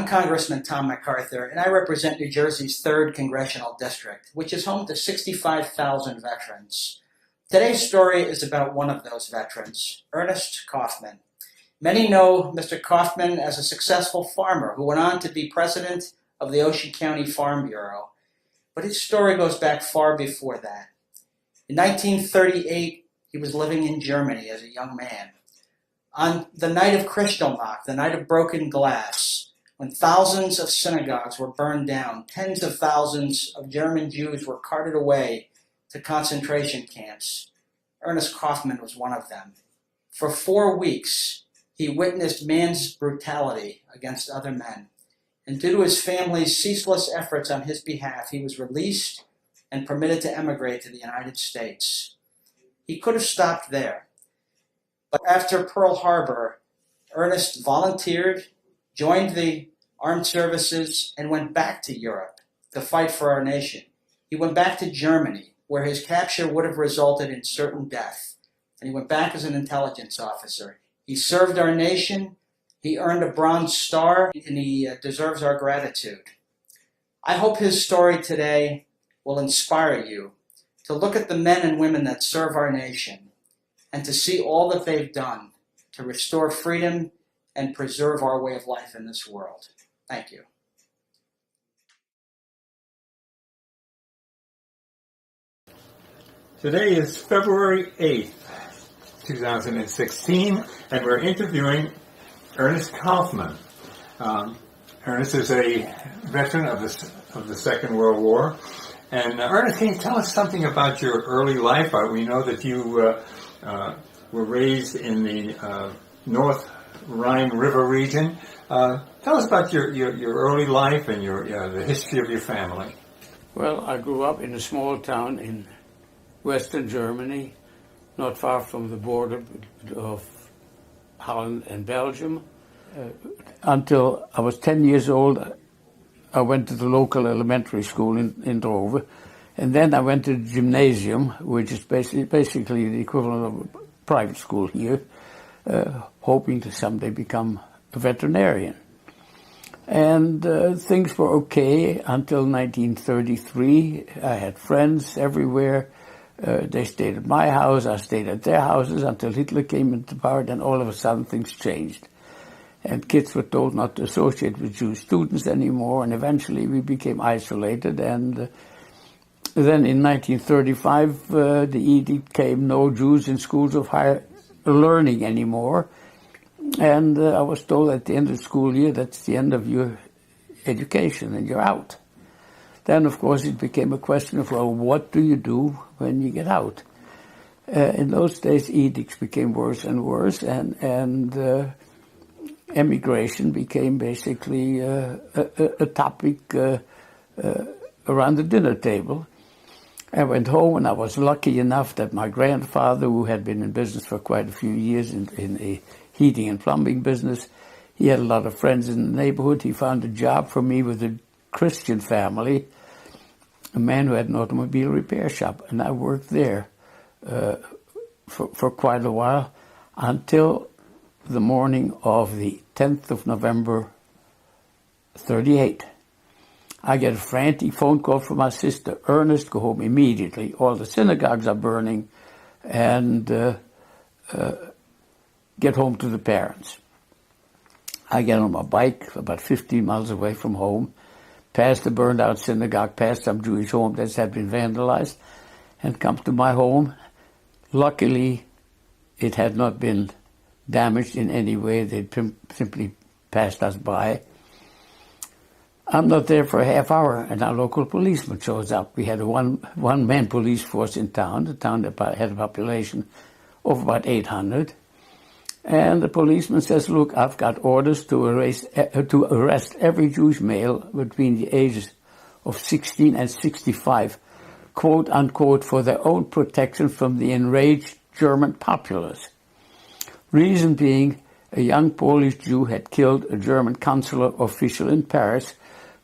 I'm Congressman Tom MacArthur, and I represent New Jersey's 3rd Congressional District, which is home to 65,000 veterans. Today's story is about one of those veterans, Ernest Kaufman. Many know Mr. Kaufman as a successful farmer who went on to be president of the Ocean County Farm Bureau, but his story goes back far before that. In 1938, he was living in Germany as a young man. On the night of Kristallnacht, the night of broken glass, when thousands of synagogues were burned down, tens of thousands of German Jews were carted away to concentration camps. Ernest Kaufman was one of them. For 4 weeks, he witnessed man's brutality against other men. And due to his family's ceaseless efforts on his behalf, he was released and permitted to emigrate to the United States. He could have stopped there. But after Pearl Harbor, Ernest volunteered, joined the armed services, and went back to Europe to fight for our nation. He went back to Germany, where his capture would have resulted in certain death. And he went back as an intelligence officer. He served our nation, he earned a Bronze Star, and he deserves our gratitude. I hope his story today will inspire you to look at the men and women that serve our nation and to see all that they've done to restore freedom and preserve our way of life in this world. Thank you. Today is February 8th, 2016, and we're interviewing Ernest Kaufman. Ernest is a veteran of the Second World War. And Ernest, can you tell us something about your early life? We know that you were raised in the North Rhine River region. Tell us about your early life and the history of your family. Well, I grew up in a small town in Western Germany, not far from the border of Holland and Belgium. Until I was 10 years old, I went to the local elementary school in Drove, and then I went to the gymnasium, which is basically the equivalent of a private school here, hoping to someday become a veterinarian. And things were okay until 1933. I had friends everywhere. They stayed at my house, I stayed at their houses until Hitler came into power. Then all of a sudden things changed. And kids were told not to associate with Jewish students anymore, and eventually we became isolated. And then in 1935, the edict came, no Jews in schools of higher learning anymore. And I was told at the end of the school year, that's the end of your education and you're out. Then, of course, it became a question of, well, what do you do when you get out? In those days, edicts became worse and worse, and emigration became basically a topic around the dinner table. I went home, and I was lucky enough that my grandfather, who had been in business for quite a few years in a heating and plumbing business, he had a lot of friends in the neighborhood. He found a job for me with a Christian family, a man who had an automobile repair shop, and I worked there for quite a while until the morning of the 10th of November, 38. I get a frantic phone call from my sister, Ernest, go home immediately. All the synagogues are burning, and get home to the parents. I get on my bike about 15 miles away from home, past the burned out synagogue, past some Jewish home that had been vandalized, and come to my home. Luckily, it had not been damaged in any way. They'd simply passed us by. I'm not there for a half hour, and our local policeman shows up. We had a one-man police force in town. The town had a population of about 800. And the policeman says, look, I've got orders to arrest every Jewish male between the ages of 16 and 65, quote unquote, for their own protection from the enraged German populace. Reason being, a young Polish Jew had killed a German consular official in Paris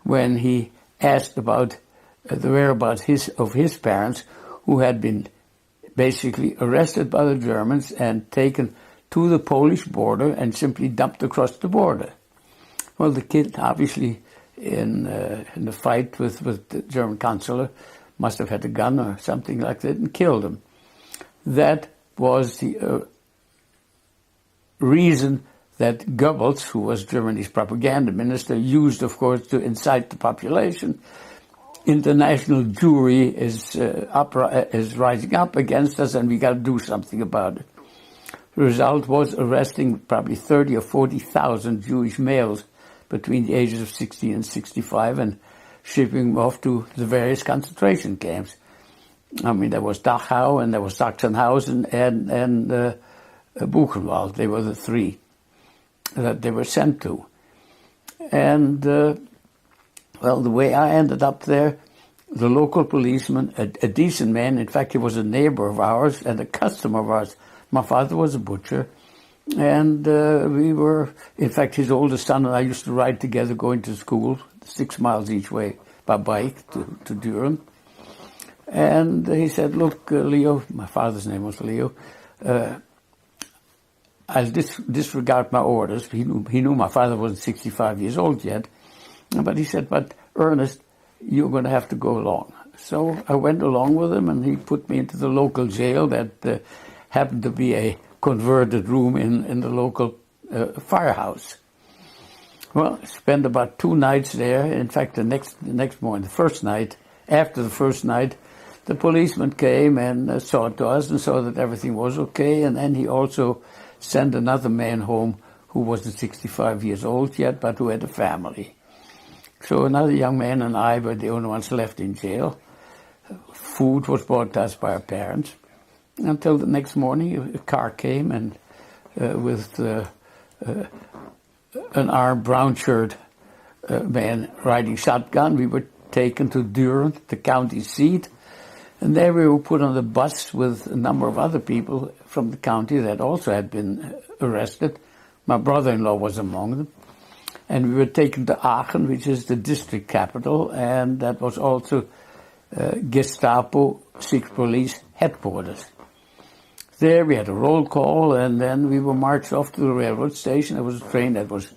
when he asked about the whereabouts of his parents, who had been basically arrested by the Germans and taken to the Polish border and simply dumped across the border. Well, the kid obviously in the fight with the German consular must have had a gun or something like that and killed him. That was the reason that Goebbels, who was Germany's propaganda minister, used, of course, to incite the population. International Jewry is rising up against us, and we got to do something about it. The result was arresting probably 30 or 40,000 Jewish males between the ages of 16 and 65 and shipping them off to the various concentration camps. I mean, there was Dachau and there was Sachsenhausen and Buchenwald. They were the three that they were sent to. And, well, the way I ended up there, the local policeman, a decent man, in fact, he was a neighbor of ours and a customer of ours. My father was a butcher. And we were, in fact, his oldest son and I used to ride together going to school, 6 miles each way by bike to Durham. And he said, look, Leo, my father's name was Leo, I'll disregard my orders. He knew my father wasn't 65 years old yet. But he said, but Ernest, you're going to have to go along. So I went along with him, and he put me into the local jail that happened to be a converted room in the local firehouse. Well, I spent about 2 nights there. In fact, the next morning, the first night, after the first night, the policeman came and saw to us and saw that everything was okay. And then he also sent another man home who wasn't 65 years old yet, but who had a family. So another young man and I were the only ones left in jail. Food was brought to us by our parents. Until the next morning, a car came and with an armed brown-shirt man riding shotgun, we were taken to Durham, the county seat, and there we were put on the bus with a number of other people from the county that also had been arrested. My brother-in-law was among them. And we were taken to Aachen, which is the district capital, and that was also Gestapo secret police headquarters. There we had a roll call, and then we were marched off to the railroad station. There was a train that was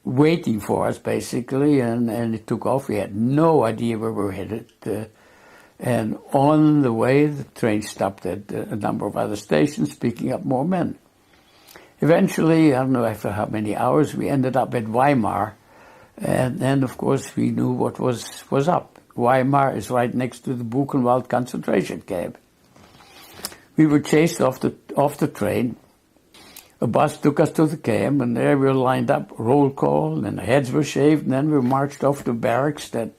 waiting for us, basically, and it took off. We had no idea where we were headed. And on the way, the train stopped at a number of other stations, picking up more men. Eventually, I don't know after how many hours, we ended up at Weimar. And then, of course, we knew what was up. Weimar is right next to the Buchenwald concentration camp. We were chased off the train. A bus took us to the camp, and there we were lined up, roll call, and heads were shaved, and then we were marched off to barracks that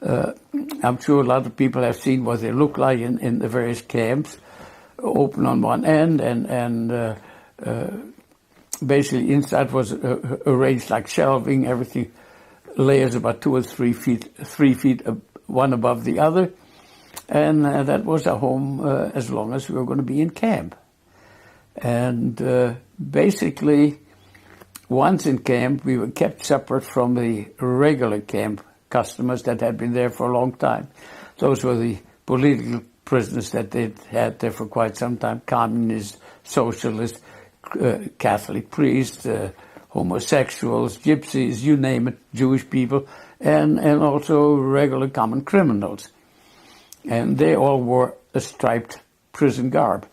I'm sure a lot of people have seen what they look like in the various camps, open on one end, and basically inside was arranged like shelving, everything, layers about 2 or 3 feet, 3 feet one above the other. And that was our home as long as we were going to be in camp. And basically, once in camp, we were kept separate from the regular camp customers that had been there for a long time. Those were the political prisoners that they'd had there for quite some time, communists, socialists, Catholic priests, homosexuals, gypsies, you name it, Jewish people, and also regular common criminals. And they all wore a striped prison garb.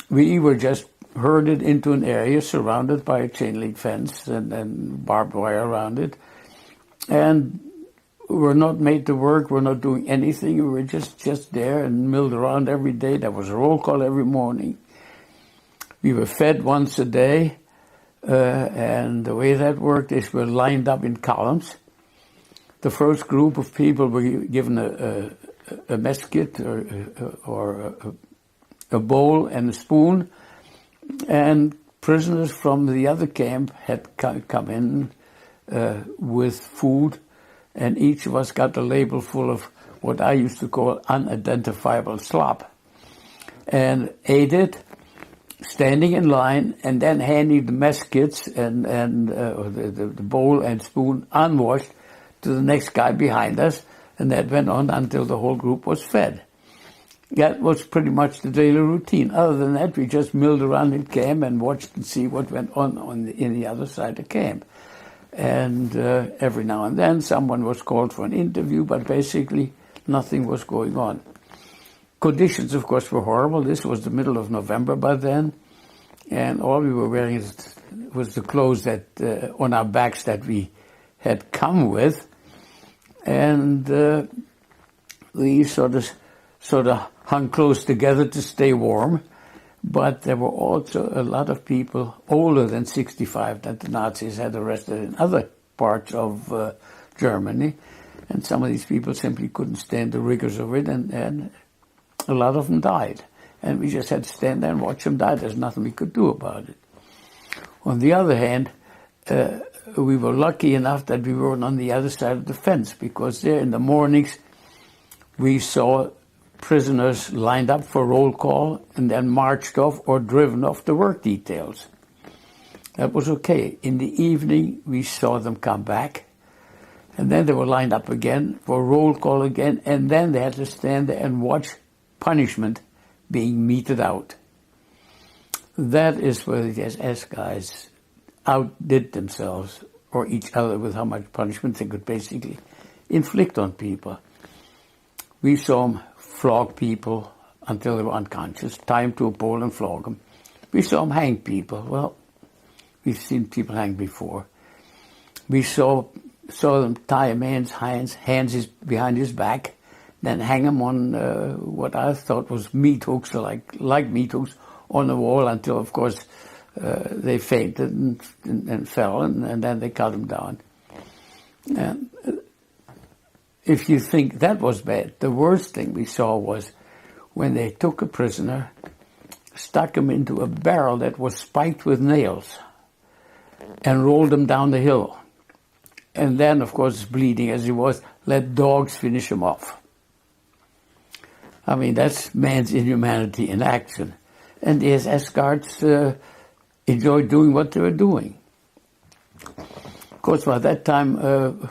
We were just herded into an area surrounded by a chain link fence and barbed wire around it. And we're not made to work, we're not doing anything, we were just there and milled around every day. There was a roll call every morning. We were fed once a day, and the way that worked is we're lined up in columns. The first group of people were given a mess kit or a bowl and a spoon, and prisoners from the other camp had come in with food, and each of us got a label full of what I used to call unidentifiable slop, and ate it, standing in line, and then handing the mess kits and the bowl and spoon unwashed to the next guy behind us, and that went on until the whole group was fed. That was pretty much the daily routine. Other than that, we just milled around in camp and watched and see what went on in the other side of camp. And every now and then someone was called for an interview, but basically nothing was going on. Conditions, of course, were horrible. This was the middle of November by then, and all we were wearing was the clothes that on our backs that we had come with, and we sort of hung close together to stay warm. But there were also a lot of people older than 65 that the Nazis had arrested in other parts of Germany, and some of these people simply couldn't stand the rigors of it, and a lot of them died. And we just had to stand there and watch them die. There's nothing we could do about it. On the other hand, we were lucky enough that we weren't on the other side of the fence, because there in the mornings we saw prisoners lined up for roll call and then marched off or driven off to work details. That was okay. In the evening, we saw them come back, and then they were lined up again for roll call again, and then they had to stand there and watch punishment being meted out. That is where the SS guys outdid themselves or each other with how much punishment they could basically inflict on people. We saw them flog people until they were unconscious, tie them to a pole and flog them. We saw them hang people. Well, we've seen people hang before. We saw them tie a man's hands behind his back, then hang him on what I thought was meat hooks, like meat hooks, on the wall until, of course, they fainted and fell, and then they cut them down. And if you think that was bad, the worst thing we saw was when they took a prisoner, stuck him into a barrel that was spiked with nails, and rolled him down the hill. And then, of course, bleeding as he was, let dogs finish him off. I mean, that's man's inhumanity in action. And the SS guards enjoyed doing what they were doing. Of course, by that time,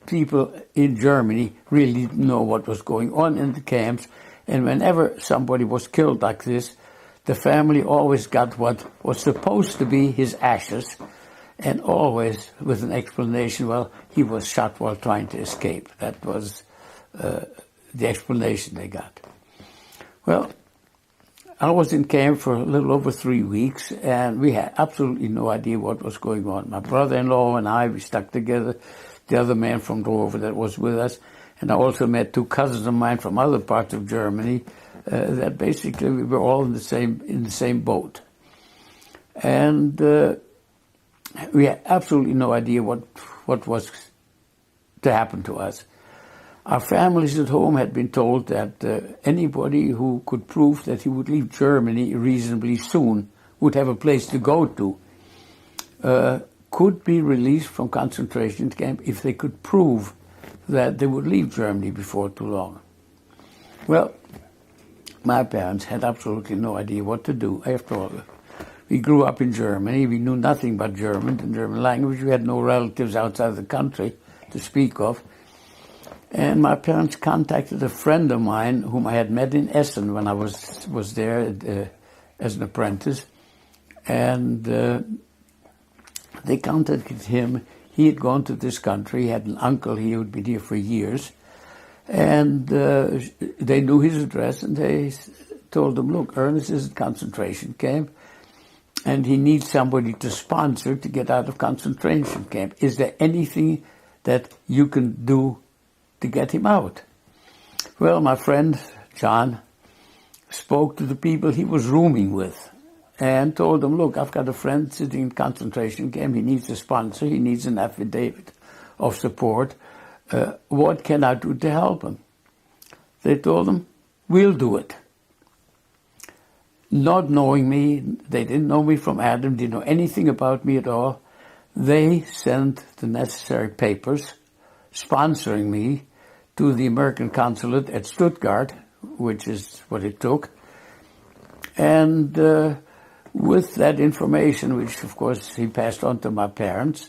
people in Germany really didn't know what was going on in the camps, and whenever somebody was killed like this, the family always got what was supposed to be his ashes, and always with an explanation, well, he was shot while trying to escape. That was the explanation they got. Well, I was in camp for a little over 3 weeks, and we had absolutely no idea what was going on. My brother-in-law and I, we stuck together. The other man from Dover that was with us, and I also met 2 cousins of mine from other parts of Germany. That basically we were all in the same boat, and we had absolutely no idea what was to happen to us. Our families at home had been told that anybody who could prove that he would leave Germany reasonably soon would have a place to go to. Could be released from concentration camp if they could prove that they would leave Germany before too long. Well, my parents had absolutely no idea what to do. After all, we grew up in Germany. We knew nothing but German, the German language. We had no relatives outside the country to speak of. And my parents contacted a friend of mine whom I had met in Essen when I was there as an apprentice. And they contacted him. He had gone to this country. He had an uncle here who had been here for years. And they knew his address, and they told him, look, Ernest is at concentration camp, and he needs somebody to sponsor to get out of concentration camp. Is there anything that you can do to get him out? Well, my friend John spoke to the people he was rooming with and told them, look, I've got a friend sitting in concentration camp. He needs a sponsor. He needs an affidavit of support. What can I do to help him? They told him, we'll do it. Not knowing me, they didn't know me from Adam, didn't know anything about me at all. They sent the necessary papers sponsoring me to the American consulate at Stuttgart, which is what it took. And with that information, which of course he passed on to my parents,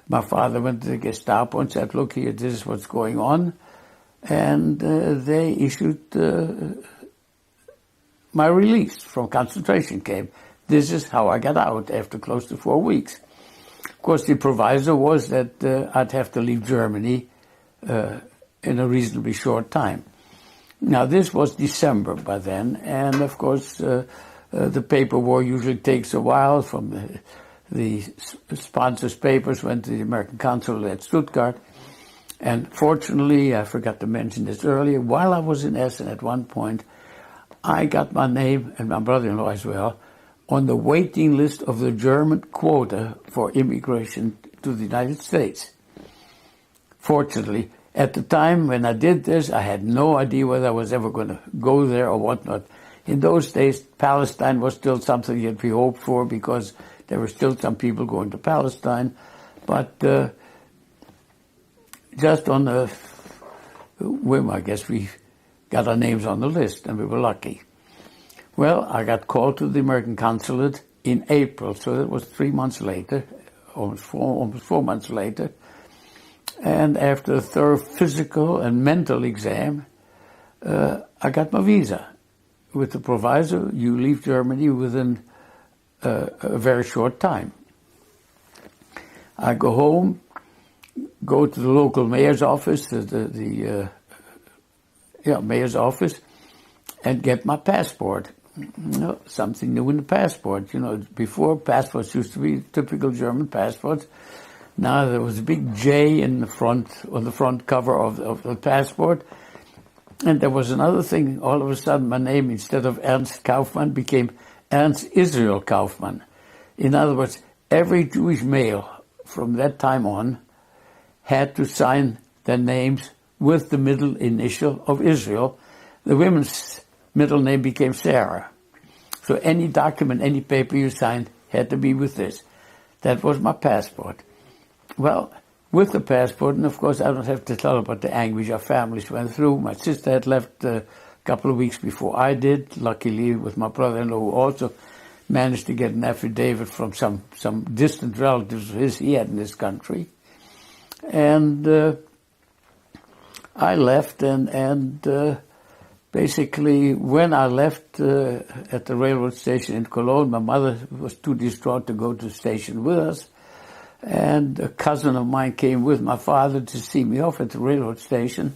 my father went to the Gestapo and said, look here, this is what's going on. And they issued my release from concentration camp. This is how I got out after close to 4 weeks. Of course, the proviso was that I'd have to leave Germany in a reasonably short time. Now, this was December by then, and of course, the paper war usually takes a while. From the sponsors' papers went to the American consulate at Stuttgart, and fortunately, I forgot to mention this earlier, while I was in Essen at one point, I got my name, and my brother-in-law as well, on the waiting list of the German quota for immigration to the United States. Fortunately, at the time when I did this, I had no idea whether I was ever going to go there or whatnot. In those days, Palestine was still something that we hoped for because there were still some people going to Palestine. But just on a whim, I guess, we got our names on the list, and we were lucky. Well, I got called to the American consulate in April, so that was 3 months later, almost 4 months later. And after a thorough physical and mental exam, I got my visa with the proviso, you leave Germany within a very short time. I go home, go to the local mayor's office, the mayor's office, and get my passport. Something new in the passport. Before, passports used to be typical German passports. Now there was a big J in the front, on the front cover of the passport. And there was another thing. All of a sudden, my name, instead of Ernst Kaufman, became Ernst Israel Kaufman. In other words, every Jewish male from that time on had to sign their names with the middle initial of Israel. The women's middle name became Sarah. So any document, any paper you signed had to be with this. That was my passport. Well, with the passport, and of course I don't have to tell about the anguish our families went through. My sister had left a couple of weeks before I did, luckily with my brother-in-law, who also managed to get an affidavit from some distant relatives of his he had in this country. And I left, and basically when I left at the railroad station in Cologne, my mother was too distraught to go to the station with us. And a cousin of mine came with my father to see me off at the railroad station.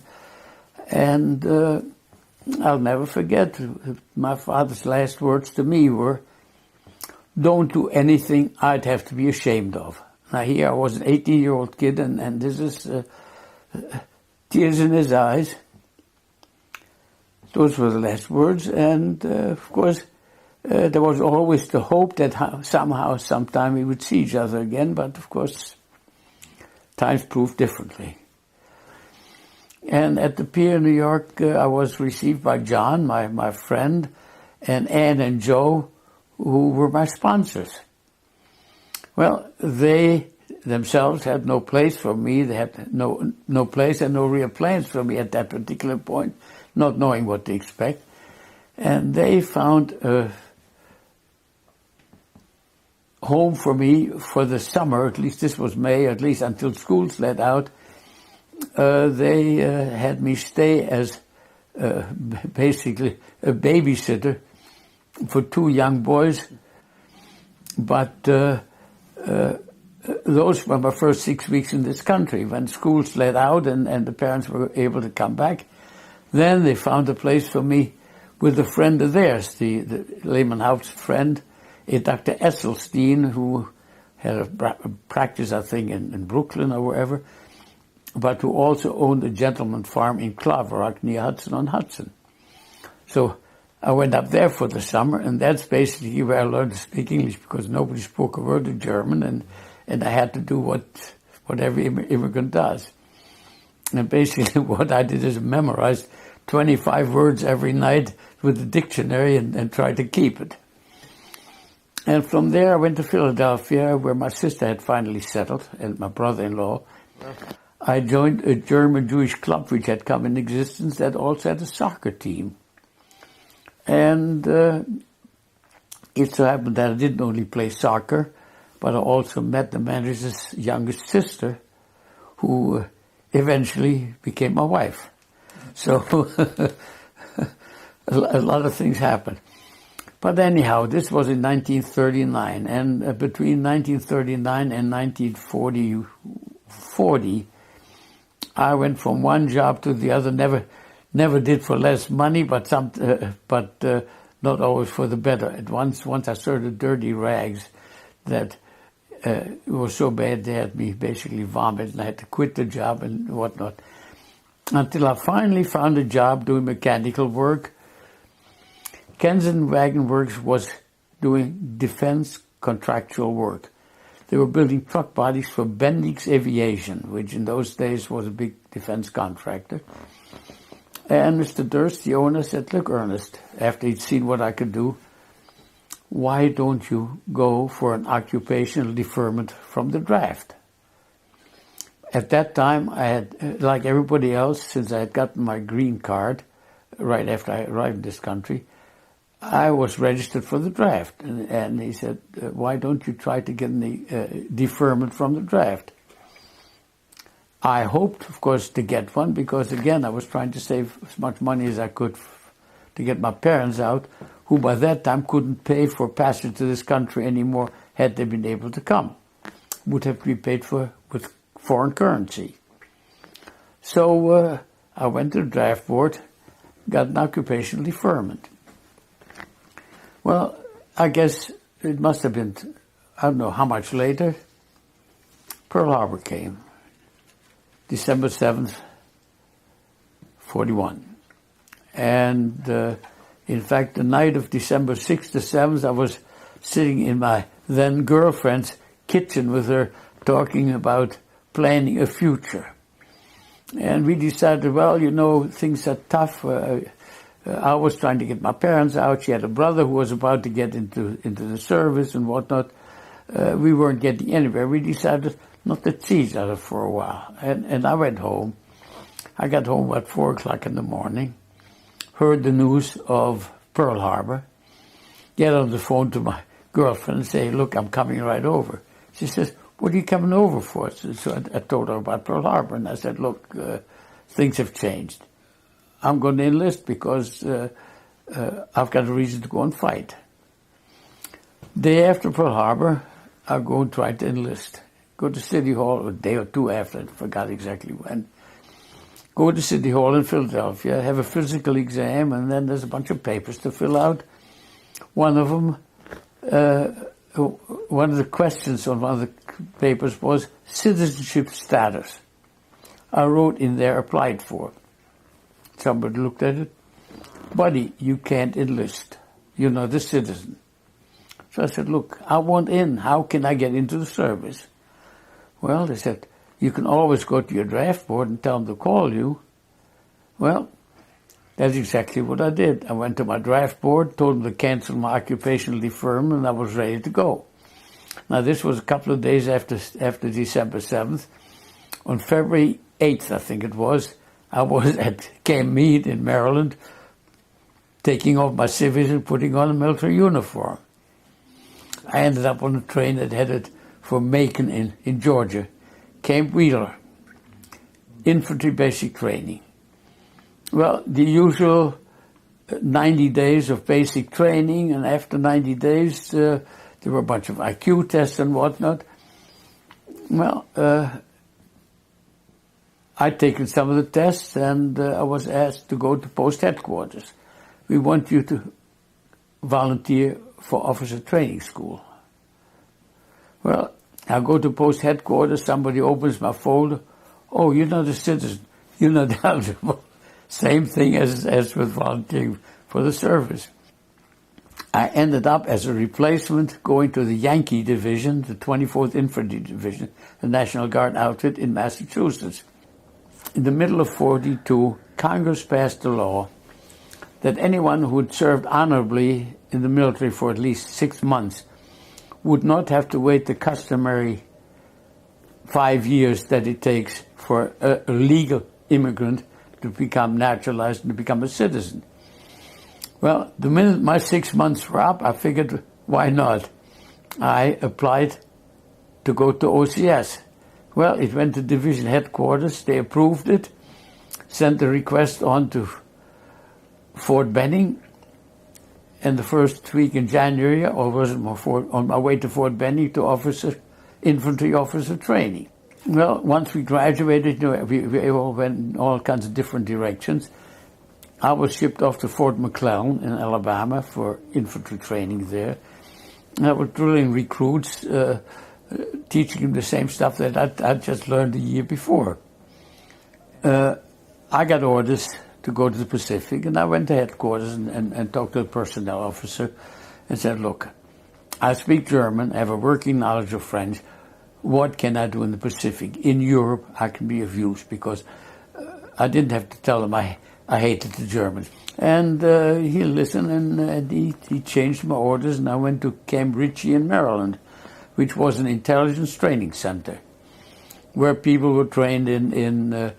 And I'll never forget, my father's last words to me were, "Don't do anything I'd have to be ashamed of." Now here I was an 18-year-old kid, and this is tears in his eyes. Those were the last words, and of course, there was always the hope that somehow, sometime we would see each other again, but of course, times proved differently. And at the pier in New York, I was received by John, my friend, and Ann and Joe, who were my sponsors. Well, they themselves had no place for me. They had no place and no real plans for me at that particular point, not knowing what to expect. And they found a home for me for the summer, at least this was May, at least until schools let out. They had me stay as basically a babysitter for 2 young boys. But those were my first 6 weeks in this country. When schools let out and the parents were able to come back, then they found a place for me with a friend of theirs, the Lehman House friend, Dr. Esselstein, who had a practice, I think, in Brooklyn or wherever, but who also owned a gentleman farm in Claverack near Hudson-on-Hudson. So I went up there for the summer, and that's basically where I learned to speak English, because nobody spoke a word of German, and I had to do what every immigrant does. And basically what I did is memorize 25 words every night with the dictionary and try to keep it. And from there I went to Philadelphia, where my sister had finally settled, and my brother-in-law. I joined a German Jewish club which had come in existence that also had a soccer team. And it so happened that I didn't only play soccer, but I also met the manager's youngest sister, who eventually became my wife. So a lot of things happened. But anyhow, this was in 1939, and between 1939 and 1940, I went from one job to the other. Never did for less money, but not always for the better. At once I started dirty rags that it was so bad they had me basically vomit, and I had to quit the job and whatnot. Until I finally found a job doing mechanical work. Kensington Wagon Works was doing defense contractual work. They were building truck bodies for Bendix Aviation, which in those days was a big defense contractor. And Mr. Durst, the owner, said, "Look, Ernest," after he'd seen what I could do, "why don't you go for an occupational deferment from the draft?" At that time, I had, like everybody else, since I had gotten my green card right after I arrived in this country, I was registered for the draft. And he said, "Why don't you try to get the deferment from the draft?" I hoped, of course, to get one because, again, I was trying to save as much money as I could to get my parents out, who by that time couldn't pay for passage to this country anymore had they been able to come. Would have to be paid for with foreign currency. So I went to the draft board, got an occupational deferment. Well, I guess it must have been, I don't know how much later, Pearl Harbor came. December 7th, 41. And in fact, the night of December 6th to 7th, I was sitting in my then girlfriend's kitchen with her talking about planning a future. And we decided, well, you know, things are tough. I was trying to get my parents out. She had a brother who was about to get into the service and whatnot. We weren't getting anywhere. We decided not to see each other for a while. And I went home. I got home about 4 o'clock in the morning, heard the news of Pearl Harbor, get on the phone to my girlfriend and say, "Look, I'm coming right over." She says, "What are you coming over for?" So I told her about Pearl Harbor, and I said, "Look, things have changed. I'm going to enlist because I've got a reason to go and fight." Day after Pearl Harbor, I go and try to enlist. Go to City Hall, a day or two after, I forgot exactly when. Go to City Hall in Philadelphia, have a physical exam, and then there's a bunch of papers to fill out. One of them, one of the questions on one of the papers was citizenship status. I wrote in there, applied for. Somebody looked at it. "Buddy, you can't enlist. You're not a citizen." So I said, "Look, I want in. How can I get into the service?" Well, they said, "You can always go to your draft board and tell them to call you." Well, that's exactly what I did. I went to my draft board, told them to cancel my occupational deferment, and I was ready to go. Now, this was a couple of days after December 7th. On February 8th, I think it was, I was at Camp Meade in Maryland, taking off my civvies and putting on a military uniform. I ended up on a train that headed for Macon in Georgia, Camp Wheeler, infantry basic training. Well, the usual 90 days of basic training, and after 90 days, there were a bunch of IQ tests and whatnot. Well, I'd taken some of the tests, and I was asked to go to post headquarters. "We want you to volunteer for officer training school." Well, I go to post headquarters, somebody opens my folder. "Oh, you're not a citizen. You're not eligible." Same thing as with volunteering for the service. I ended up as a replacement going to the Yankee Division, the 24th Infantry Division, the National Guard outfit in Massachusetts. In the middle of 42, Congress passed a law that anyone who had served honorably in the military for at least 6 months would not have to wait the customary 5 years that it takes for a legal immigrant to become naturalized and to become a citizen. Well, the minute my 6 months were up, I figured, why not? I applied to go to OCS. Well, it went to division headquarters. They approved it, sent the request on to Fort Benning, And the first week in January, I was on my way to Fort Benning to infantry officer training. Well, once we graduated, we all went in all kinds of different directions. I was shipped off to Fort McClellan in Alabama for infantry training there. And I was drilling recruits, teaching them the same stuff that I'd just learned the year before. I got orders to go to the Pacific, and I went to headquarters and talked to the personnel officer and said, look, I speak German, I have a working knowledge of French. What can I do in the Pacific? In Europe, I can be of use, because I didn't have to tell him I hated the Germans. And he listened, and he changed my orders, and I went to Camp Ritchie in Maryland, which was an intelligence training center, where people were trained in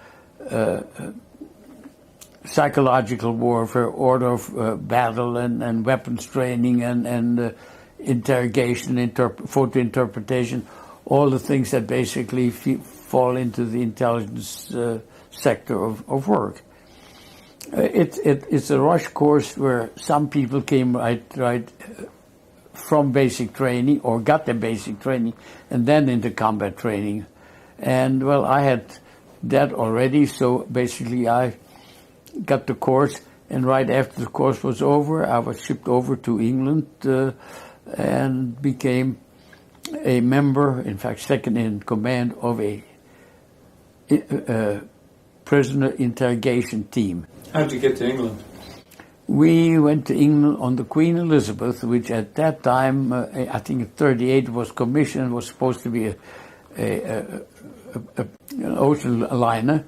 psychological warfare, order of battle, and weapons training, and interrogation, photo interpretation, all the things that basically fall into the intelligence sector of work. It's a rush course where some people came right from basic training, or got their basic training, and then into combat training. And well, I had that already, so basically I got the course, and right after the course was over, I was shipped over to England and became a member, in fact second in command of a prisoner interrogation team. How did you get to England? We went to England on the Queen Elizabeth, which at that time, I think in 1938, was commissioned, was supposed to be an ocean liner,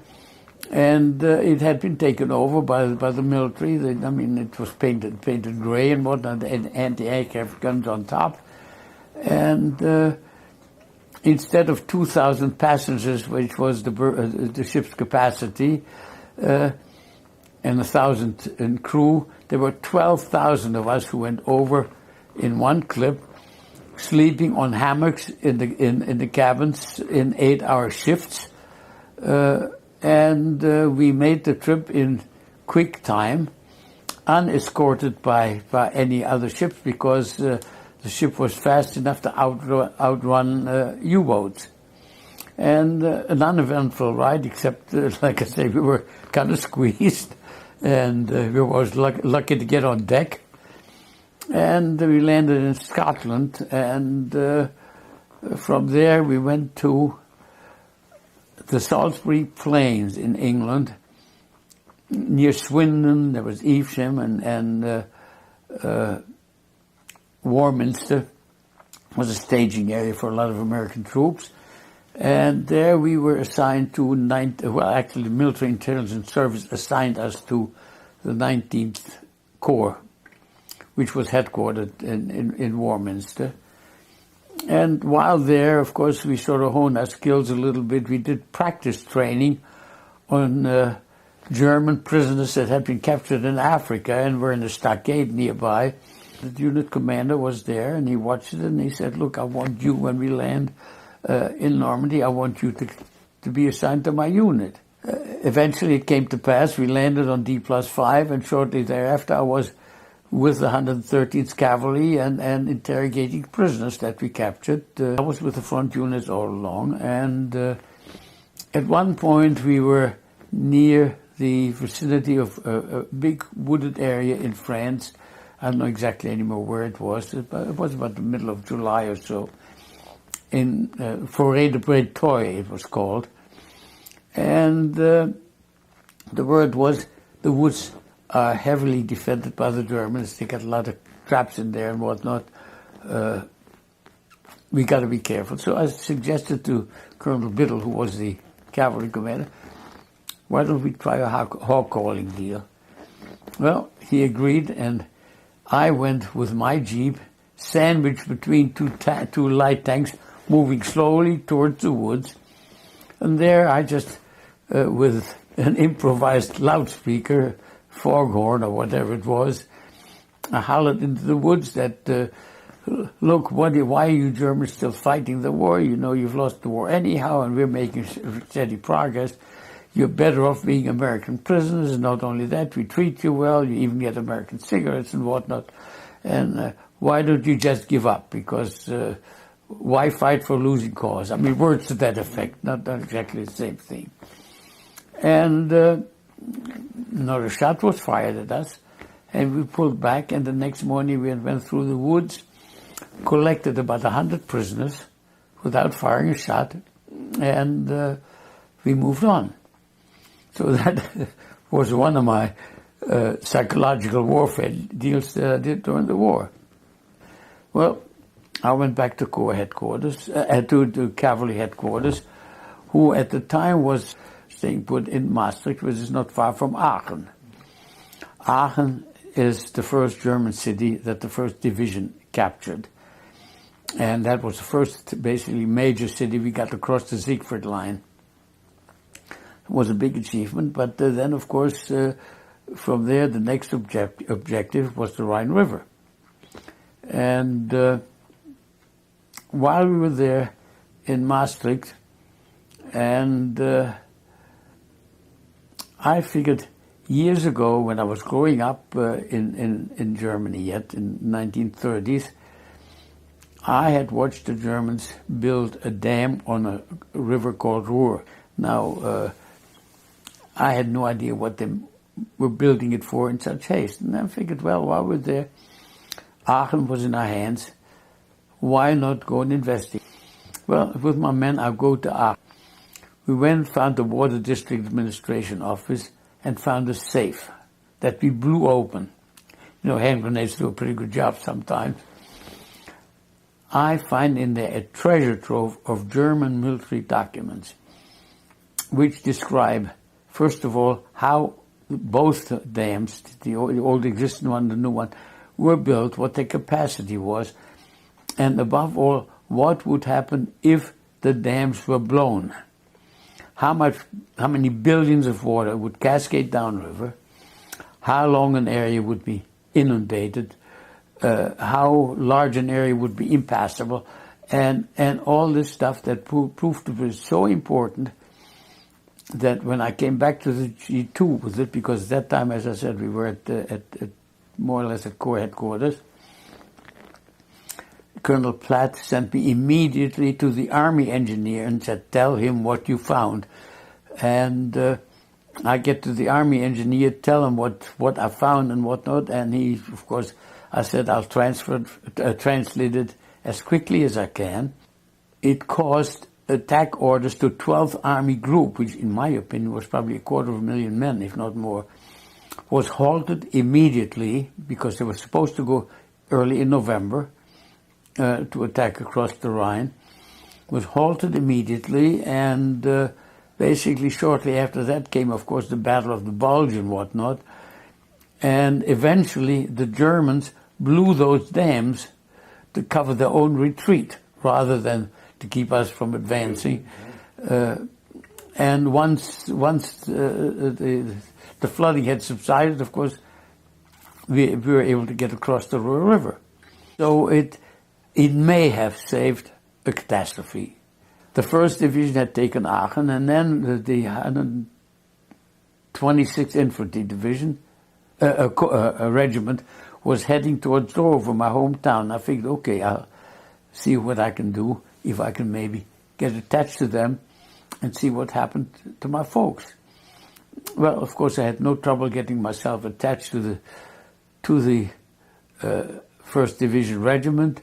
and it had been taken over by the military. It was painted gray and whatnot, and anti-aircraft guns on top. And instead of 2,000 passengers, which was the ship's capacity, and 1,000 in crew, there were 12,000 of us who went over in one clip, sleeping on hammocks in the cabins in 8-hour shifts, and we made the trip in quick time, unescorted by any other ships, because the ship was fast enough to outrun U-boats. And an uneventful ride, except, like I say, we were kind of squeezed, and we were lucky to get on deck. And we landed in Scotland, and from there we went to the Salisbury Plains in England, near Swindon. There was Evesham, and Warminster was a staging area for a lot of American troops. And there we were assigned to the Military Intelligence Service assigned us to the 19th Corps, which was headquartered in Warminster. And while there, of course, we sort of honed our skills a little bit. We did practice training on German prisoners that had been captured in Africa and were in a stockade nearby. The unit commander was there, and he watched it, and he said, look, I want you, when we land in Normandy, I want you to be assigned to my unit. Eventually it came to pass. We landed on D+5, and shortly thereafter I was with the 113th Cavalry and interrogating prisoners that we captured. I was with the front units all along, and at one point we were near the vicinity of a big wooded area in France. I don't know exactly anymore where it was. It was about the middle of July or so. In Forêt de Breteuil, it was called. And the word was the woods are heavily defended by the Germans. They got a lot of traps in there and whatnot. We got to be careful. So I suggested to Colonel Biddle, who was the cavalry commander, why don't we try a hog calling deal? Well, he agreed, and I went with my jeep, sandwiched between two light tanks, moving slowly towards the woods. And there I just, with an improvised loudspeaker, foghorn or whatever it was, I hollered into the woods that, look, why are you Germans still fighting the war? You know you've lost the war anyhow, and we're making steady progress. You're better off being American prisoners. Not only that, we treat you well. You even get American cigarettes and whatnot. And why don't you just give up? Because why fight for losing cause? I mean, words to that effect, not exactly the same thing. And another shot was fired at us, and we pulled back, and the next morning we went through the woods, collected about 100 prisoners without firing a shot, and we moved on. So that was one of my psychological warfare deals that I did during the war. Well, I went back to Corps headquarters, to cavalry headquarters, who at the time was staying put in Maastricht, which is not far from Aachen. Aachen is the first German city that the 1st Division captured. And that was the first, basically, major city we got across the Siegfried Line. It was a big achievement, but then, of course, from there, the next objective was the Rhine River. And while we were there in Maastricht, and I figured years ago, when I was growing up in Germany yet, in 1930s, I had watched the Germans build a dam on a river called Ruhr. Now, I had no idea what they were building it for in such haste. And I figured, well, while we're there, Aachen was in our hands. Why not go and investigate? Well, with my men, I go to Aachen. We went, found the Water District Administration office, and found a safe that we blew open. You know, hand grenades do a pretty good job sometimes. I find in there a treasure trove of German military documents, which describe, first of all, how both dams, the old existing one and the new one, were built, what their capacity was, and above all, what would happen if the dams were blown. How many billions of water would cascade downriver, how long an area would be inundated, how large an area would be impassable, and all this stuff that proved to be so important that when I came back to the G2 with it, because at that time, as I said, we were at more or less at Corps headquarters, Colonel Platt sent me immediately to the Army engineer and said, tell him what you found. And I get to the Army engineer, tell him what I found and whatnot, and he, of course, I said I'll translate it as quickly as I can. It caused attack orders to 12th Army Group, which in my opinion was probably 250,000 men, if not more, was halted immediately because they were supposed to go early in November to attack across the Rhine, was halted immediately, and basically shortly after that came, of course, the Battle of the Bulge and whatnot, and eventually the Germans blew those dams to cover their own retreat rather than to keep us from advancing. And once the flooding had subsided, of course, we were able to get across the Ruhr River. So it may have saved a catastrophe. The 1st Division had taken Aachen, and then the 126th Infantry Division, a regiment, was heading towards Dover, my hometown. I figured, okay, I'll see what I can do, if I can maybe get attached to them and see what happened to my folks. Well, of course, I had no trouble getting myself attached to the 1st Division regiment.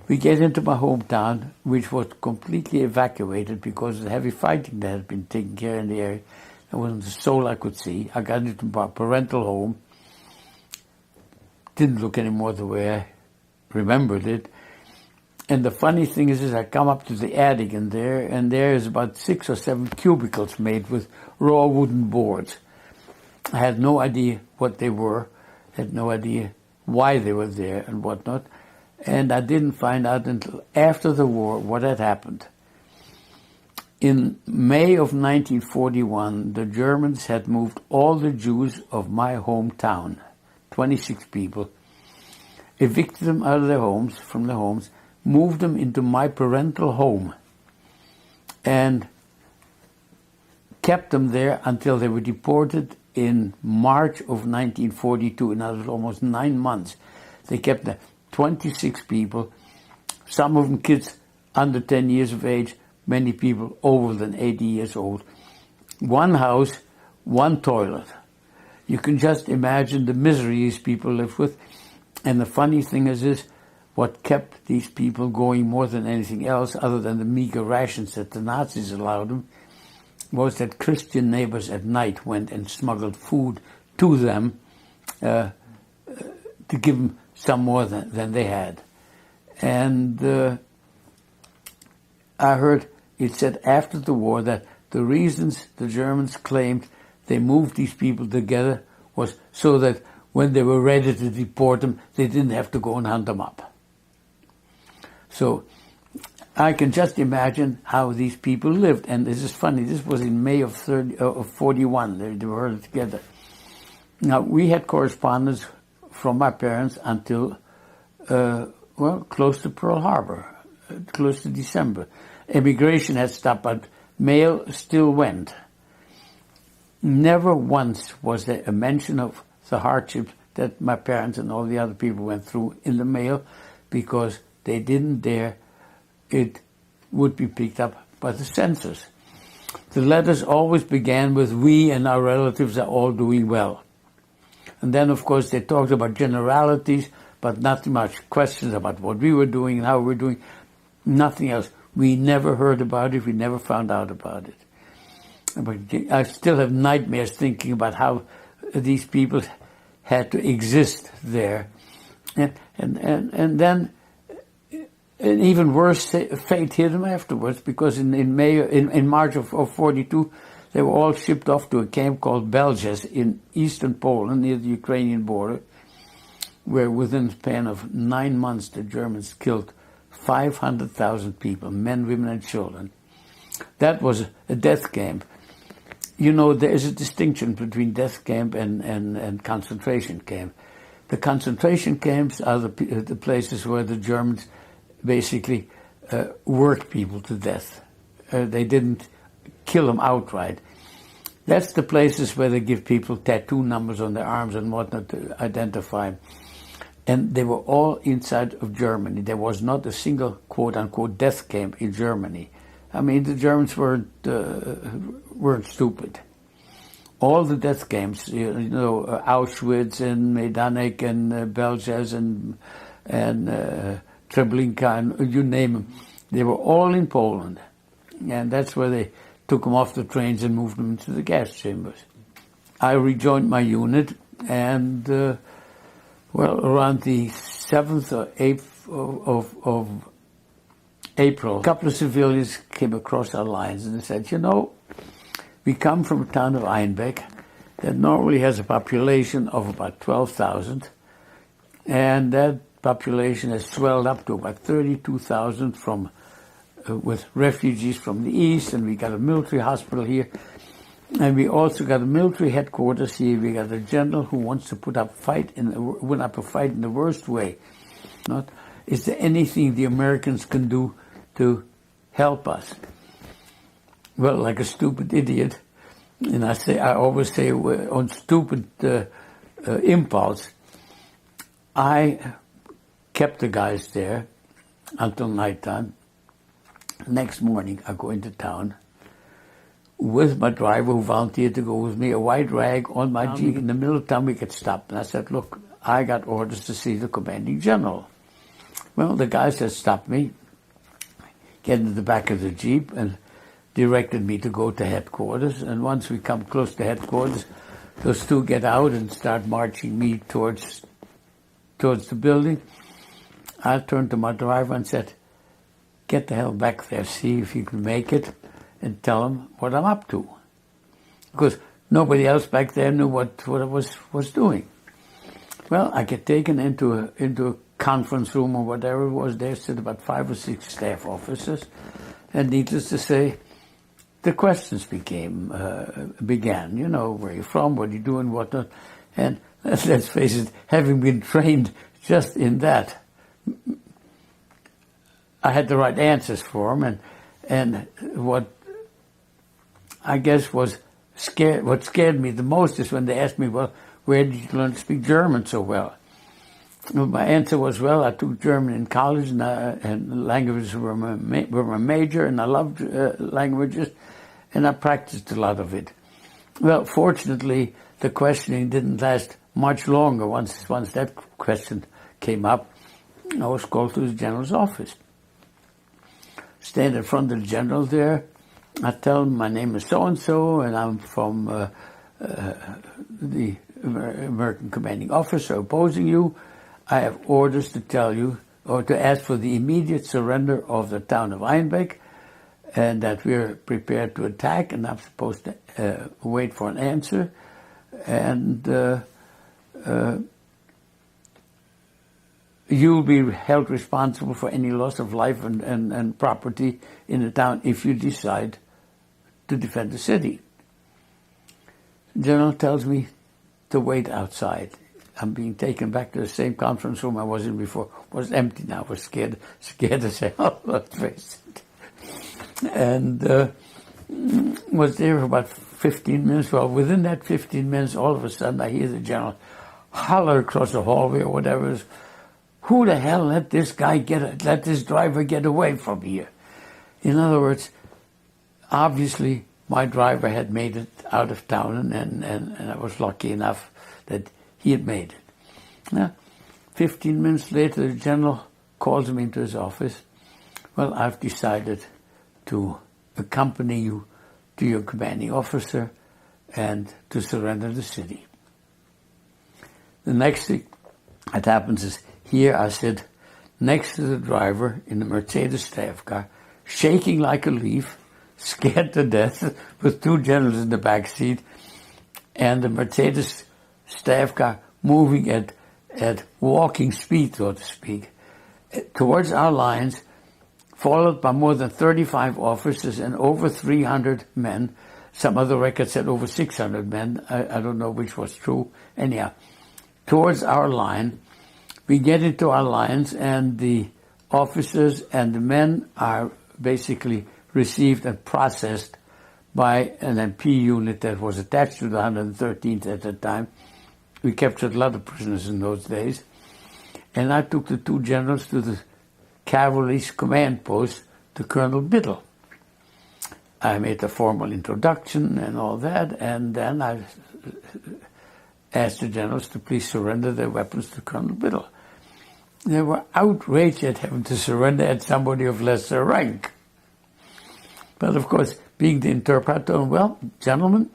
We get into my hometown, which was completely evacuated because of the heavy fighting that had been taking care in the area. There wasn't a soul I could see. I got into my parental home. Didn't look any more the way I remembered it. And the funny thing is I come up to the attic and there is about 6 or 7 cubicles made with raw wooden boards. I had no idea what they were, had no idea why they were there and whatnot. And I didn't find out until after the war what had happened. In May of 1941, the Germans had moved all the Jews of my hometown, 26 people, evicted them out of their homes, from their homes, moved them into my parental home, and kept them there until they were deported in March of 1942, and that was almost 9 months. They kept 26 people, some of them kids under 10 years of age, many people over than 80 years old. One house, one toilet. You can just imagine the misery these people lived with. And the funny thing is this, what kept these people going more than anything else, other than the meager rations that the Nazis allowed them, was that Christian neighbors at night went and smuggled food to them to give them some more than they had. And I heard it said after the war that the reasons the Germans claimed they moved these people together was so that when they were ready to deport them, they didn't have to go and hunt them up. So I can just imagine how these people lived. And this is funny, this was in May of 41, they were together. Now, we had correspondence from my parents until, close to Pearl Harbor, close to December. Immigration had stopped, but mail still went. Never once was there a mention of the hardships that my parents and all the other people went through in the mail, because they didn't dare it would be picked up by the censors. The letters always began with, "We and our relatives are all doing well." And then, of course, they talked about generalities, but not much questions about what we were doing and how we were doing. Nothing else. We never heard about it. We never found out about it. But I still have nightmares thinking about how these people had to exist there. And then an even worse fate hit them afterwards, because in March of 42, they were all shipped off to a camp called Belzec in eastern Poland near the Ukrainian border, where within a span of 9 months the Germans killed 500,000 people, men, women and children. That was a death camp. You know, there is a distinction between death camp and concentration camp. The concentration camps are the places where the Germans basically worked people to death. They didn't kill them outright. That's the places where they give people tattoo numbers on their arms and whatnot to identify them. And they were all inside of Germany. There was not a single quote-unquote death camp in Germany. I mean, the Germans weren't stupid. All the death camps, Auschwitz and Majdanek and Belzec and Treblinka, and you name them, they were all in Poland. And that's where they took them off the trains and moved them into the gas chambers. I rejoined my unit, and around the 7th or 8th of April, a couple of civilians came across our lines and they said, we come from a town of Einbeck that normally has a population of about 12,000, and that population has swelled up to about 32,000 with refugees from the east, and we got a military hospital here, and we also got a military headquarters here. We got a general who wants to put up a fight in the worst way. Is there anything the Americans can do to help us? Well, like a stupid idiot, and I always say on stupid impulse, I kept the guys there until nighttime. Next morning, I go into town with my driver who volunteered to go with me, a white rag on my Jeep. In the middle of town, we get stopped. And I said, look, I got orders to see the commanding general. Well, the guy said, stop me, get into the back of the Jeep, and directed me to go to headquarters. And once we come close to headquarters, those two get out and start marching me towards the building. I turned to my driver and said, get the hell back there, see if you can make it, and tell them what I'm up to. Because nobody else back there knew what I was doing. Well, I get taken into a conference room or whatever it was. There stood about 5 or 6 staff officers, and needless to say, the questions began. Where you're from, what you doing, whatnot. And let's face it, having been trained just in that, I had the right answers for them, and what I guess what scared me the most is when they asked me, well, where did you learn to speak German so well? Well, my answer was, well, I took German in college, and languages were my major, and I loved languages, and I practiced a lot of it. Well, fortunately, the questioning didn't last much longer. Once that question came up, I was called to the general's office. Stand in front of the general there. I tell him my name is so-and-so, and I'm from the American commanding officer opposing you. I have orders to tell you, or to ask for the immediate surrender of the town of Einbeck, and that we're prepared to attack, and I'm supposed to wait for an answer. And you'll be held responsible for any loss of life and property in the town if you decide to defend the city. The general tells me to wait outside. I'm being taken back to the same conference room I was in before. It was empty now. I was scared to say, oh, let's face it. And was there for about 15 minutes. Well, within that 15 minutes, all of a sudden, I hear the general holler across the hallway or whatever. Who the hell let this driver get away from here? In other words, obviously, my driver had made it out of town, and I was lucky enough that he had made it. Now, 15 minutes later, the general calls me into his office. Well, I've decided to accompany you to your commanding officer and to surrender the city. The next thing that happens is, here I sit next to the driver in the Mercedes staff car, shaking like a leaf, scared to death, with two generals in the back seat, and the Mercedes staff car moving at walking speed, so to speak, towards our lines, followed by more than 35 officers and over 300 men. Some other records said over 600 men. I don't know which was true. Anyhow, towards our line, we get into our lines, and the officers and the men are basically received and processed by an MP unit that was attached to the 113th at the time. We captured a lot of prisoners in those days. And I took the two generals to the cavalry's command post to Colonel Biddle. I made a formal introduction and all that, and then I asked the generals to please surrender their weapons to Colonel Biddle. They were outraged at having to surrender at somebody of lesser rank. But of course, being the interpreter, well, gentlemen,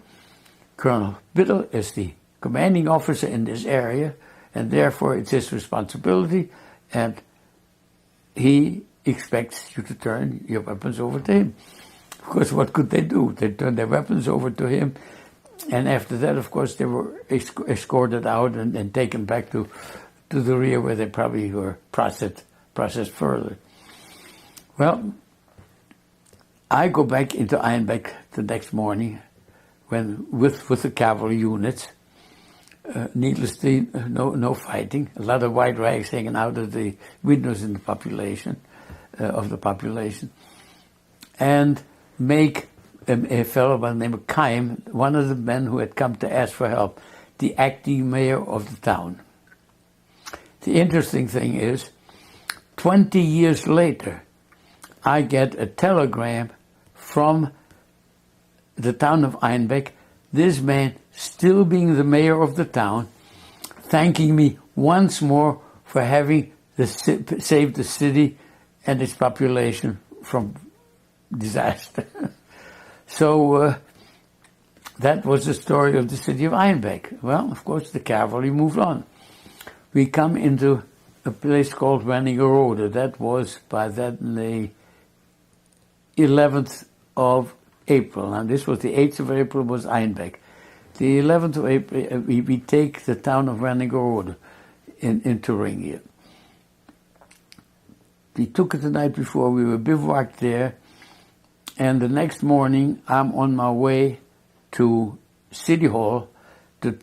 Colonel Biddle is the commanding officer in this area, and therefore it's his responsibility, and he expects you to turn your weapons over to him. Of course, what could they do? They turned their weapons over to him, and after that, of course, they were escorted out and taken back to the rear, where they probably were processed further. Well, I go back into Einbeck the next morning, when with the cavalry units. Needlessly, no fighting. A lot of white rags hanging out of the windows in the population, and make a fellow by the name of Keim, one of the men who had come to ask for help, the acting mayor of the town. The interesting thing is, 20 years later, I get a telegram from the town of Einbeck, this man still being the mayor of the town, thanking me once more for having saved the city and its population from disaster. So that was the story of the city of Einbeck. Well, of course, the cavalry moved on. We come into a place called Wernigerode. That was by then the 11th of April. Now, this was the 8th of April, was Einbeck. The 11th of April, we take the town of Wernigerode in Thuringia. We took it the night before. We were bivouacked there. And the next morning, I'm on my way to City Hall to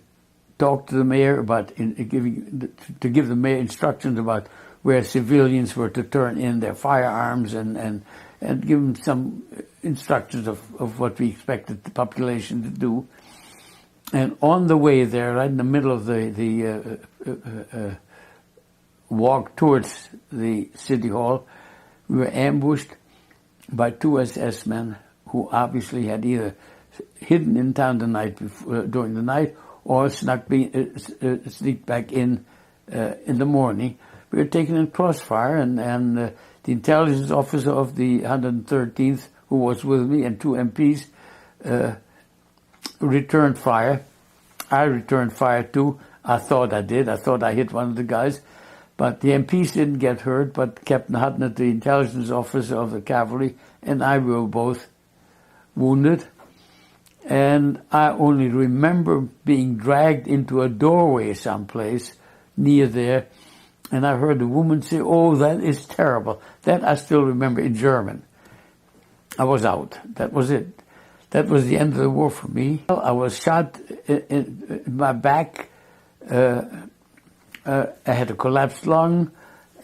talk to the mayor about to give the mayor instructions about where civilians were to turn in their firearms and give them some instructions of what we expected the population to do. And on the way there, right in the middle of the walked towards the city hall. We were ambushed by two SS men who obviously had either hidden in town the night before, during the night, or sneaked back in the morning. We were taken in crossfire, and the intelligence officer of the 113th, who was with me, and two MPs, returned fire. I returned fire too. I thought I did. I thought I hit one of the guys. But the MPs didn't get hurt, but Captain Hutton, the intelligence officer of the cavalry, and I were both wounded. And I only remember being dragged into a doorway someplace near there, and I heard a woman say, "Oh, that is terrible." That I still remember in German. I was out. That was it. That was the end of the war for me. I was shot in my back. I had a collapsed lung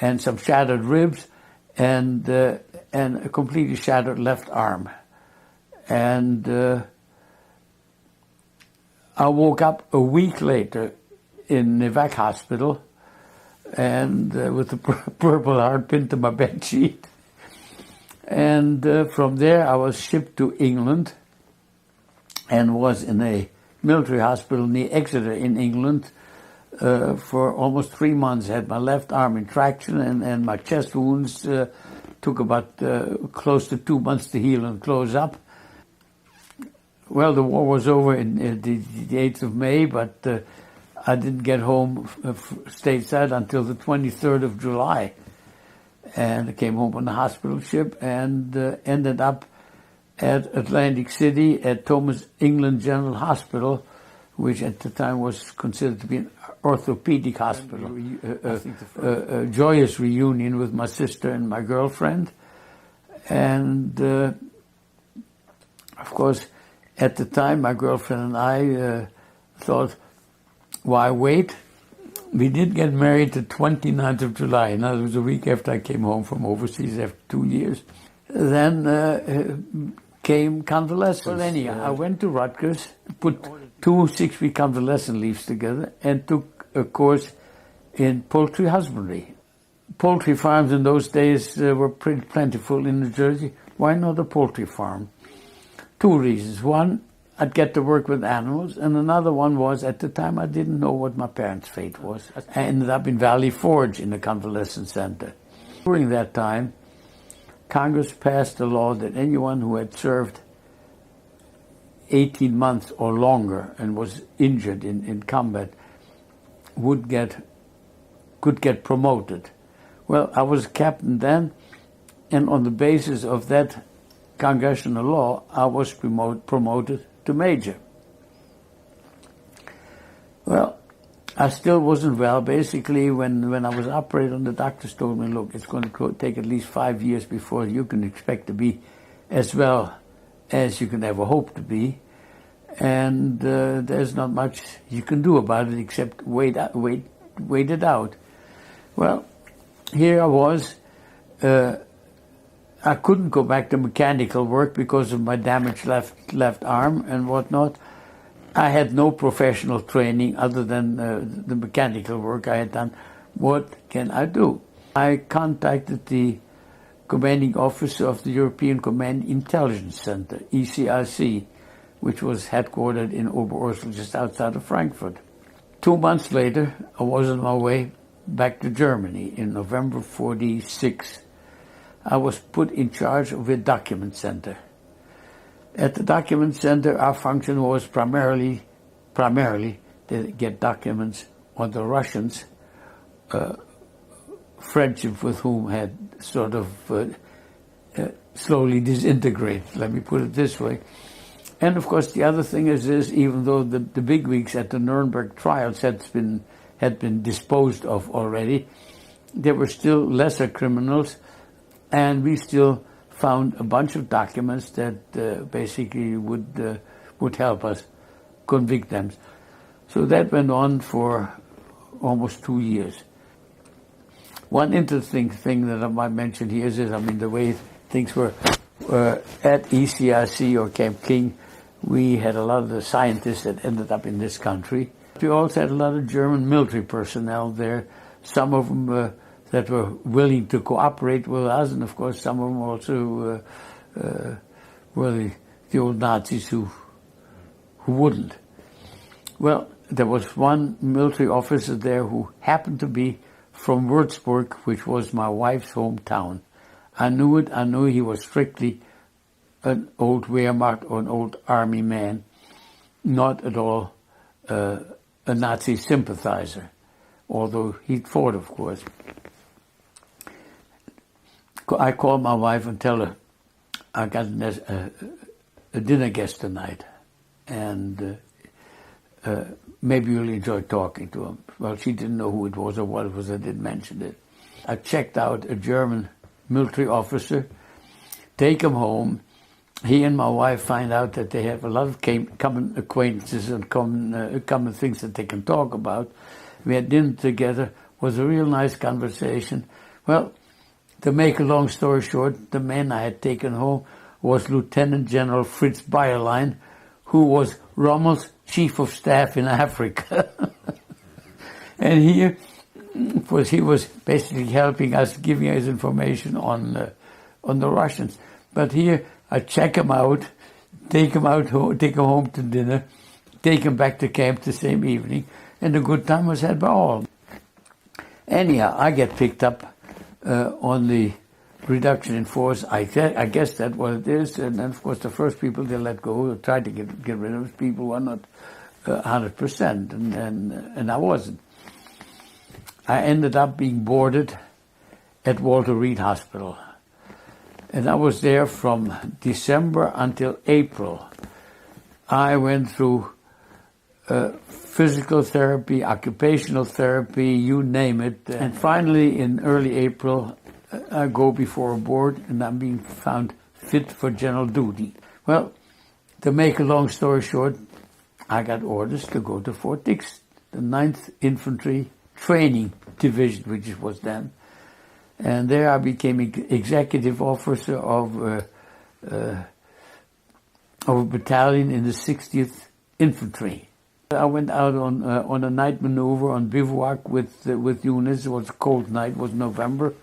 and some shattered ribs and a completely shattered left arm. And I woke up a week later in the VAC hospital and with a purple heart pinned to my bed sheet. And from there I was shipped to England and was in a military hospital near Exeter in England for almost 3 months. I had my left arm in traction, and my chest wounds took about close to 2 months to heal and close up. Well, the war was over in the 8th of May, but I didn't get home stateside until the 23rd of July. And I came home on the hospital ship and ended up at Atlantic City at Thomas England General Hospital, which at the time was considered to be an orthopedic hospital. A joyous reunion with my sister and my girlfriend. And of course, at the time, my girlfriend and I thought, why wait? We did get married the 29th of July. In other words, a week after I came home from overseas after 2 years. Then came convalescence. Well, anyhow, I went to Rutgers, put 2 6-week convalescent leaves together, and took a course in poultry husbandry. Poultry farms in those days were pretty plentiful in New Jersey. Why not a poultry farm? 2 reasons. One, I'd get to work with animals, and another one was, at the time, I didn't know what my parents' fate was. I ended up in Valley Forge in the convalescent center. During that time, Congress passed a law that anyone who had served 18 months or longer and was injured in combat could get promoted. Well, I was captain then, and on the basis of that congressional law, I was promoted to major. Well, I still wasn't well. Basically, when I was operated on, the doctors told me, look, it's going to take at least 5 years before you can expect to be as well as you can ever hope to be. And there's not much you can do about it except wait it out. Well, here I was. I couldn't go back to mechanical work because of my damaged left arm and whatnot. I had no professional training other than the mechanical work I had done. What can I do? I contacted the commanding officer of the European Command Intelligence Center, ECIC, which was headquartered in Oberursel, just outside of Frankfurt. 2 months later, I was on my way back to Germany in November '46. I was put in charge of a document center. At the document center, our function was primarily to get documents on the Russians, friendship with whom had sort of slowly disintegrated, let me put it this way. And of course, the other thing is this: even though the bigwigs at the Nuremberg trials had been disposed of already, there were still lesser criminals, and we still found a bunch of documents that basically would help us convict them. So that went on for almost 2 years. One interesting thing that I might mention here is, the way things were at ECIC or Camp King, we had a lot of the scientists that ended up in this country. We also had a lot of German military personnel there Some of them that were willing to cooperate with us, and of course some of them also were the old Nazis who wouldn't. Well, there was one military officer there who happened to be from Würzburg, which was my wife's hometown. I knew it. I knew he was strictly an old Wehrmacht or an old army man, not at all a Nazi sympathizer, although he fought, of course. I called my wife and tell her I got a dinner guest tonight, and maybe you'll enjoy talking to him. Well, she didn't know who it was or what it was. I didn't mention it. I checked out a German military officer, take him home. He and my wife find out that they have a lot of common acquaintances and common things that they can talk about. We had dinner together. It was a real nice conversation. Well, to make a long story short, the man I had taken home was Lieutenant General Fritz Bayerlein, who was Rommel's chief of staff in Africa. And here, he was basically helping us, giving us information on the Russians. But here, I check him out, take him home to dinner, take him back to camp the same evening, and a good time was had by all. Anyhow, I get picked up on the reduction in force. I guess that's what it is. And then, of course, the first people they let go, tried to get rid of people who are not 100%, and I wasn't. I ended up being boarded at Walter Reed Hospital. And I was there from December until April. I went through physical therapy, occupational therapy, you name it. And finally, in early April, I go before a board and I'm being found fit for general duty. Well, to make a long story short, I got orders to go to Fort Dix, the 9th Infantry Training Division, which it was then. And there I became executive officer of a battalion in the 60th Infantry. I went out on a night maneuver on bivouac with units. It was a cold night. It was November,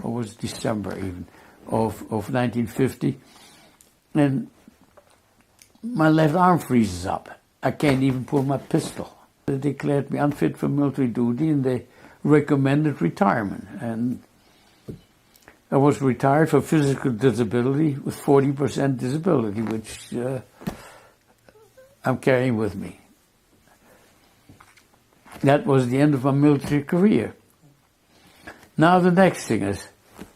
or was December even, of 1950. And my left arm freezes up. I can't even pull my pistol. They declared me unfit for military duty, and they recommended retirement. And I was retired for physical disability with 40% disability, which I'm carrying with me. That was the end of my military career. Now the next thing is,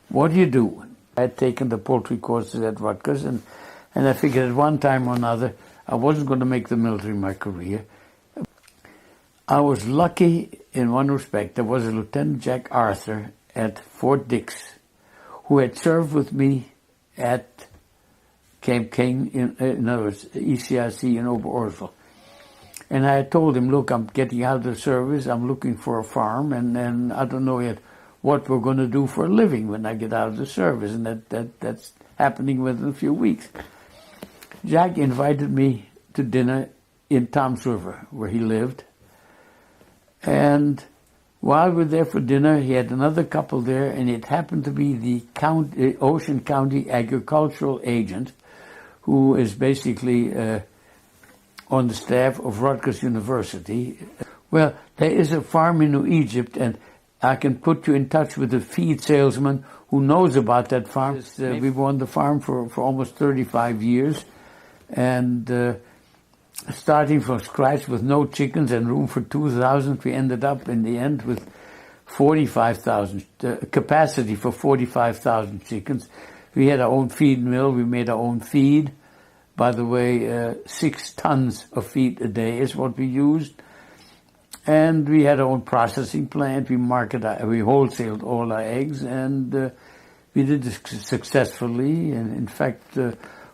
what do you do? I had taken the poultry courses at Rutgers, and I figured at one time or another I wasn't going to make the military my career. I was lucky in one respect. There was a Lieutenant Jack Arthur at Fort Dix who had served with me at Camp King, in other words, ECIC in Oberursel. And I had told him, look, I'm getting out of the service, I'm looking for a farm, and I don't know yet what we're going to do for a living when I get out of the service, and that's happening within a few weeks. Jack invited me to dinner in Toms River, where he lived. And while we were there for dinner, he had another couple there, and it happened to be the Ocean County agricultural agent, who is basically on the staff of Rutgers University. Well, there is a farm in New Egypt, and I can put you in touch with a feed salesman who knows about that farm. We were on the farm for almost 35 years, and starting from scratch with no chickens and room for 2,000, we ended up in the end with 45,000, capacity for 45,000 chickens. We had our own feed mill, we made our own feed. By the way, 6 tons of feed a day is what we used. And we had our own processing plant, we wholesaled all our eggs, and we did this successfully. And in fact,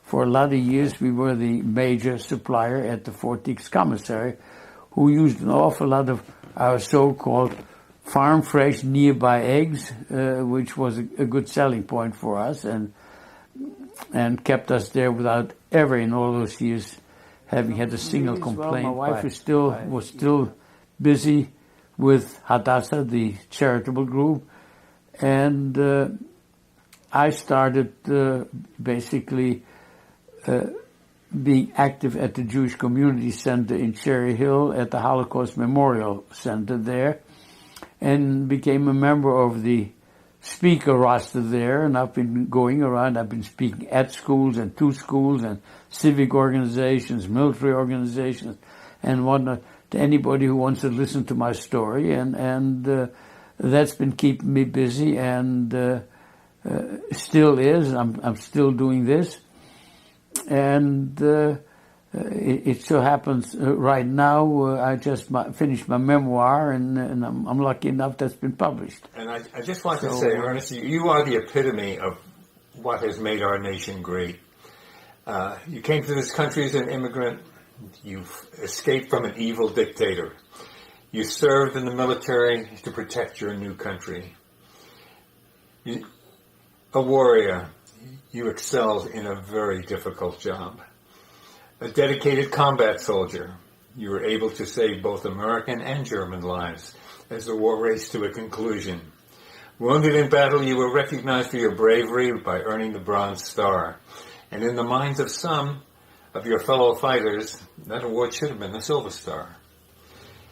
for a lot of years, we were the major supplier at the Fort Dix Commissary, who used an awful lot of our so-called farm fresh nearby eggs, which was a good selling point for us, and kept us there without ever, in all those years, having had a single complaint. My wife was still busy with Hadassah, the charitable group, and I started basically being active at the Jewish Community Center in Cherry Hill at the Holocaust Memorial Center there, and became a member of the speaker roster there, and I've been going around. I've been speaking at schools and to schools and civic organizations, military organizations, and whatnot, to anybody who wants to listen to my story, and that's been keeping me busy, and still is. I'm still doing this, and it so happens right now I just finished my memoir, and I'm lucky enough that's been published. And I just want to say, Ernest, you are the epitome of what has made our nation great. You came to this country as an immigrant. You've escaped from an evil dictator. You served in the military to protect your new country. A warrior, you excelled in a very difficult job. A dedicated combat soldier, you were able to save both American and German lives as the war raced to a conclusion. Wounded in battle, you were recognized for your bravery by earning the Bronze Star. And in the minds of some of your fellow fighters, that award should have been the Silver Star.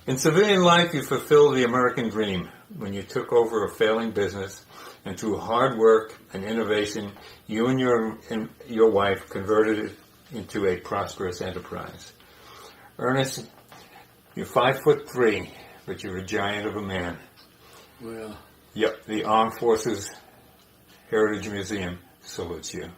In civilian life, you fulfilled the American dream when you took over a failing business, and through hard work and innovation, you and your wife converted it into a prosperous enterprise. Ernest, you're 5'3", but you're a giant of a man. Well, Yep, the Armed Forces Heritage Museum salutes you.